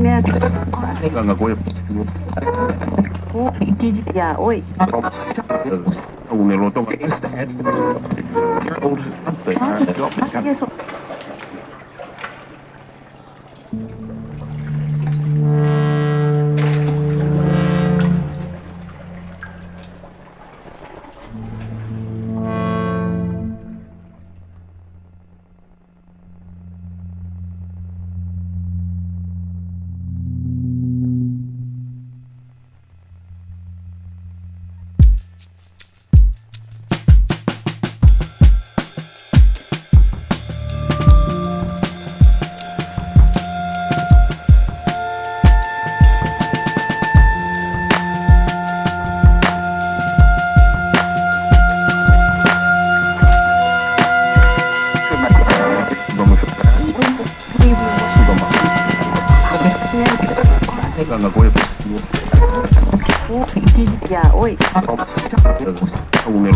Ganga Goya Ya, oi. un eloto Ganga Goya Ya, oi. un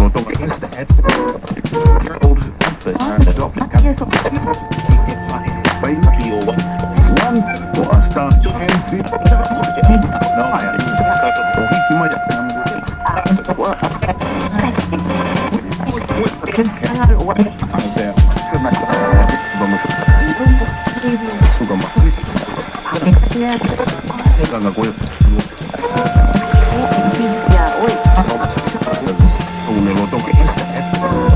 eloto Ganga Goya Ya, oi. un eloto Ya,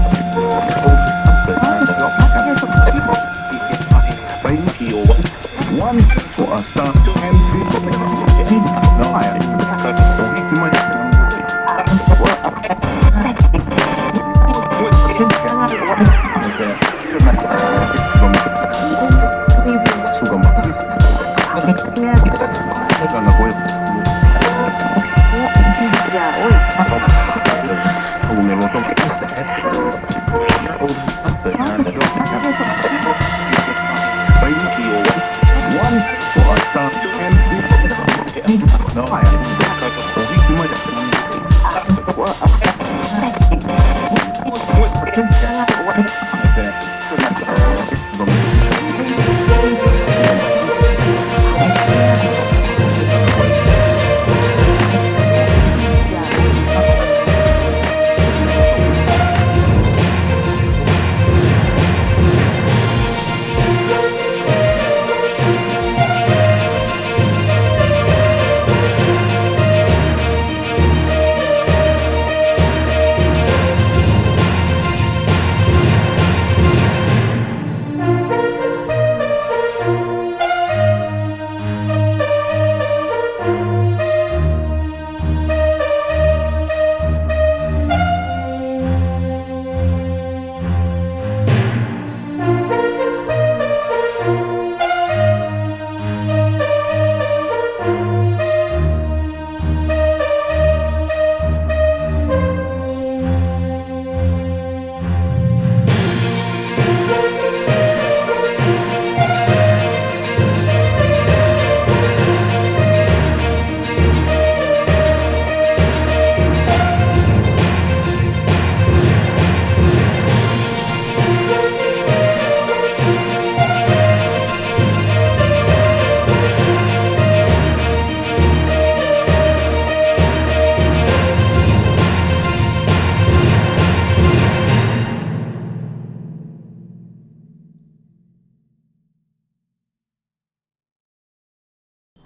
oi. un eloto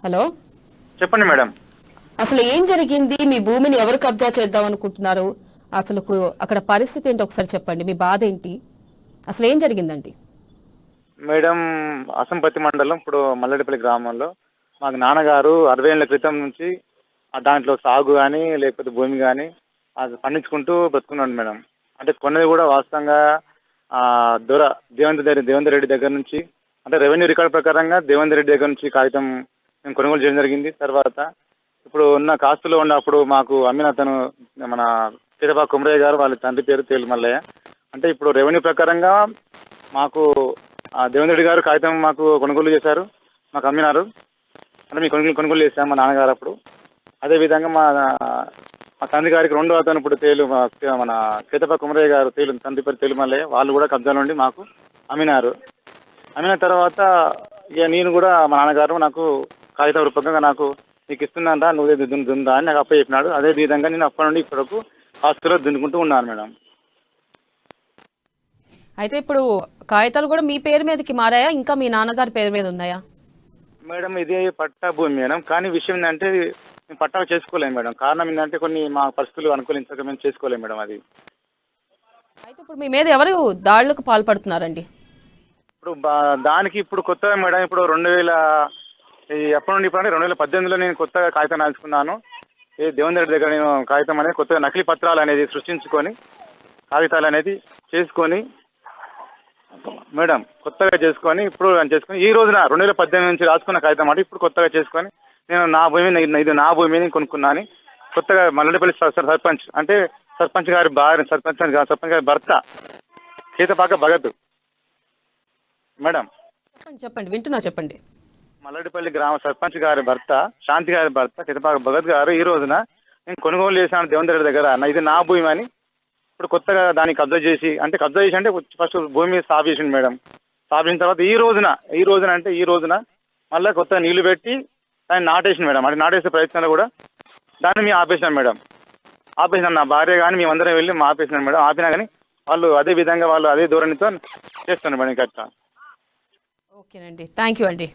hello, చెప్పండి madam. అసలు ఏం జరిగింది? మీ భూమిని ఎవరు కబ్జా చేద్దాం అనుకుంటున్నారు? అసలు అక్కడ పరిస్థితి ఏంటి ఒకసారి చెప్పండి. మీ బాధ ఏంటి? అసలు ఏం జరిగిందండి? మేడం, అసంపత్తి మండలం ఇప్పుడు మల్లెడిపల్లి గ్రామంలో మాకు నాన్నగారు 60 ఏళ్ల క్రితం నుంచి దాంట్లో సాగు కానీ లేకపోతే భూమి కానీ అది పండించుకుంటూ బతుకున్నాడు మేడం. అంటే కొన్నది కూడా వాస్తవంగా దొర దేవేందర్ రెడ్డి దగ్గర నుంచి, అంటే రెవెన్యూ రికార్డు ప్రకారంగా దేవేందర్ రెడ్డి దగ్గర నుంచి కాగితం మేము కొనుగోలు చేయడం జరిగింది. తర్వాత ఇప్పుడు ఉన్న కాస్తులో ఉన్నప్పుడు మాకు అమ్మిన అతను మన చిరపా కుమరయ్య గారు, వాళ్ళ తండ్రి పేరు తేలు మల్లయ్య. అంటే ఇప్పుడు రెవెన్యూ ప్రకారంగా మాకు దేవేంద్ర రెడ్డి గారు కాగితం మాకు కొనుగోలు చేశారు, మాకు అమ్మినారు. అంటే మీ కొనుగోలు చేశాము మా నాన్నగారు అప్పుడు. అదేవిధంగా మా తండ్రి గారికి రెండో అతను ఇప్పుడు మన చేతప కుమరయ్య గారు తండ్రి పేరు తేలు మల్లయ్య, వాళ్ళు కూడా కబ్జాలో ఉండి మాకు అమ్మినారు. అమ్మిన తర్వాత ఇక నేను కూడా మా నాన్నగారు నాకు కాగితం రూపకంగా నాకు నీకు ఇస్తున్నాను నువ్వే దున్నుదా అని నాకు అప్ప చెప్పినాడు. అదే విధంగా నేను అప్పటి నుండి ఇప్పటి వరకు ఆస్తులో దున్నుకుంటూ ఉన్నాను మేడం. అయితే ఇప్పుడు కాగితాలు కూడా మీ పేరు మీదకి మారాయా, ఇంకా మీ నాన్నగారి పేరు మీద ఉన్నాయా? మేడం ఇది పట్టా భూమి మేడం, కానీ విషయం ఏంటంటే మేము పట్టా చేసుకోలేము మేడం. కారణం ఏంటంటే కొన్ని మా పరిస్థితులు అనుకూలించక మేము చేసుకోలేము మేడం. అది అయితే ఇప్పుడు మీ మీద ఎవరు దాడులకు పాల్పడుతున్నారండి? ఇప్పుడు దానికి ఇప్పుడు కొత్తగా మేడం ఇప్పుడు 2000 ఎప్పటి నుండి ఇప్పుడు అంటే 2018లో నేను కొత్తగా కాగితం రాసుకున్నాను. దేవేందర్ రెడ్డి దగ్గర నేను కాగితం అనేది కొత్తగా నకిలీ పత్రాలు అనేది సృష్టించుకొని కాగితాలు అనేది చేసుకొని మేడం కొత్తగా చేసుకొని ఇప్పుడు చేసుకొని ఈ రోజున 2018 నుంచి రాసుకున్న కాగితం అంటే ఇప్పుడు కొత్తగా చేసుకొని నేను నా భూమిని ఇది నా భూమిని కొనుక్కున్నాను. కొత్తగా మల్లెపల్లి సర్పంచ్ అంటే సర్పంచ్ గారి భార్య సర్పంచ్ గారి భర్త సీతపాక భగత్ మేడం. చెప్పండి వింటున్నా, చెప్పండి. మల్లడిపల్లి గ్రామ సర్పంచ్ గారి భర్త శాంతి గారి భర్త సీతపాక భగత్ గారు ఈ రోజున నేను కొనుగోలు చేశాను దేవేందర్ రెడ్డి దగ్గర. ఇది నా భూమి అని ఇప్పుడు కొత్తగా దాన్ని కబ్జా చేసి అంటే ఫస్ట్ భూమి సాఫ్ చేసింది మేడం. సాఫ్ చేసిన తర్వాత ఈ రోజున మళ్ళీ కొత్తగా నీళ్లు పెట్టి దాన్ని నాటేసింది మేడం. అంటే నాటేసే ప్రయత్నంలో కూడా దాన్ని మేము ఆపేసినాం మేడం. నా భార్య కానీ మేమందరం వెళ్ళి ఆపేసినాం మేడం. ఆపినా కానీ వాళ్ళు అదే విధంగా అదే ధోరణితో చేస్తున్నారు మేడం. ఇంకా ఓకేనండి, థ్యాంక్ యూ అండి.